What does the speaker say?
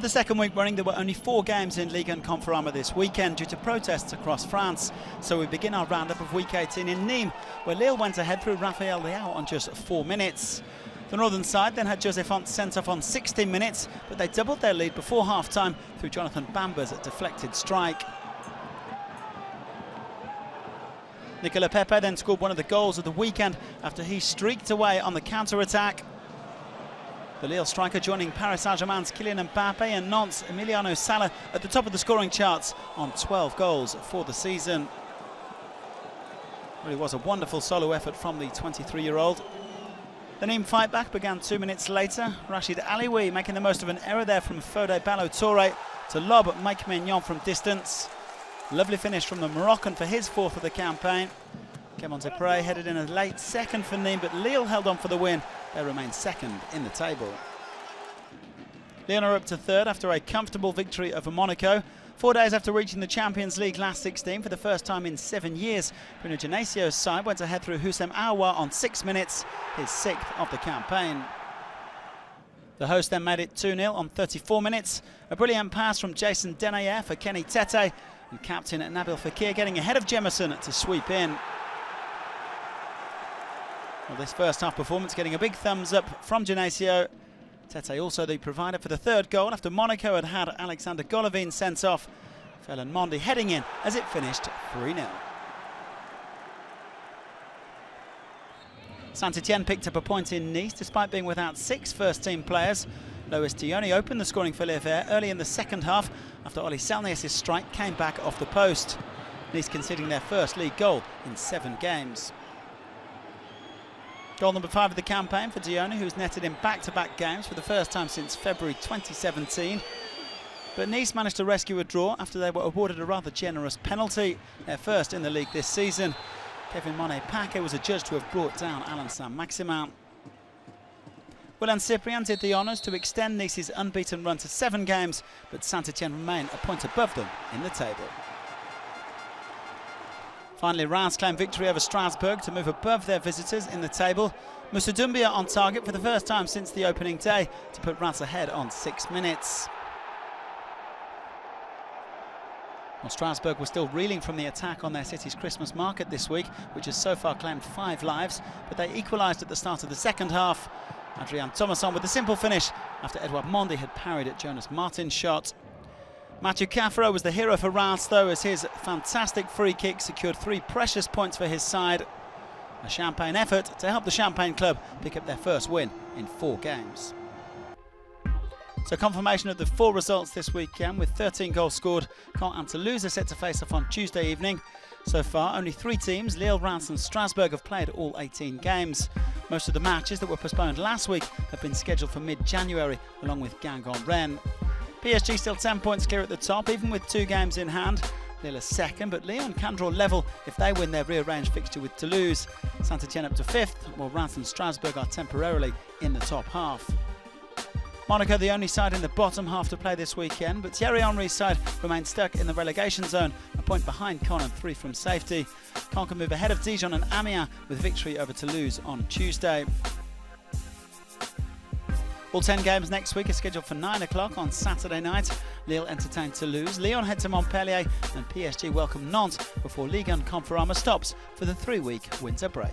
For the second week running, there were only 4 games in Ligue and Conforama this weekend due to protests across France. So we begin our roundup of week 18 in Nîmes, where Lille went ahead through Raphael Leao on just 4 minutes. The northern side then had Jose Font sent off on 16 minutes, but they doubled their lead before half-time through Jonathan Bamba's deflected strike. Nicolas Pepe then scored one of the goals of the weekend after he streaked away on the counter-attack. The Lille striker joining Paris Saint-Germain's Kylian Mbappe and Nantes' Emiliano Sala at the top of the scoring charts on 12 goals for the season. Really was a wonderful solo effort from the 23-year-old. The Nîmes fight back began 2 minutes later. Rachid Alioui making the most of an error there from Fodé Ballo-Touré to lob Mike Maignan from distance. Lovely finish from the Moroccan for his 4th of the campaign. Clément Desprez headed in a late second for Nîmes, but Lille held on for the win. They remain second in the table. Lyon are up to 3rd after a comfortable victory over Monaco. 4 days after reaching the Champions League last 16 for the first time in 7 years, Bruno Genesio's side went ahead through Houssem Aouar on 6 minutes, his 6th of the campaign. The host then made it 2-0 on 34 minutes. A brilliant pass from Jason Denayer for Kenny Tete, and captain Nabil Fekir getting ahead of Jemerson to sweep in. Well, this first half performance getting a big thumbs up from Genesio. Tete also the provider for the 3rd goal after Monaco had had Alexander Golovin sent off. Felon Mondi heading in as it finished 3-0. Saint-Etienne picked up a point in Nice despite being without 6 first-team players. Lois Dioni opened the scoring for Lièvre early in the second half after Oli Salnias' strike came back off the post. Nice conceding their first league goal in 7 games. Goal number 5 of the campaign for Dioni, who's netted in back-to-back games for the first time since February 2017. But Nice managed to rescue a draw after they were awarded a rather generous penalty, their first in the league this season. Kevin Monet-Paquet was adjudged to have brought down Alain Saint-Maximin. Willan Cyprien did the honours to extend Nice's unbeaten run to 7 games, but Saint-Etienne remain a point above them in the table. Finally, Reims claimed victory over Strasbourg to move above their visitors in the table. Moussa DOUMBIA on target for the first time since the opening day to put Reims ahead on 6 minutes. Well, Strasbourg were still reeling from the attack on their city's Christmas market this week, which has so far claimed 5 lives, but they equalised at the start of the second half. Adrien THOMASSON with a simple finish after Edouard Mendy had parried at Jonas Martin's shot. Mathieu was the hero for Reims though, as his fantastic free kick secured 3 precious points for his side. A Champagne effort to help the Champagne club pick up their first win in 4 games. So confirmation of the 4 results this weekend with 13 goals scored. Caen and Toulouse are set to face off on Tuesday evening. So far, only 3 teams, Lille, Reims and Strasbourg, have played all 18 games. Most of the matches that were postponed last week have been scheduled for mid-January, along with Guingamp Rennes. PSG still 10 points clear at the top, even with 2 games in hand. Lille is 2nd, but Lyon can draw level if they win their rearranged fixture with Toulouse. Saint-Etienne up to 5th, while Reims and Strasbourg are temporarily in the top half. Monaco the only side in the bottom half to play this weekend, but Thierry Henry's side remains stuck in the relegation zone, a point behind Caen and 3 from safety. Caen can move ahead of Dijon and Amiens with victory over Toulouse on Tuesday. All 10 games next week are scheduled for 9 o'clock on Saturday night. Lille entertain Toulouse, Lyon head to Montpellier and PSG welcome Nantes before Ligue and Conforama stops for the 3-week winter break.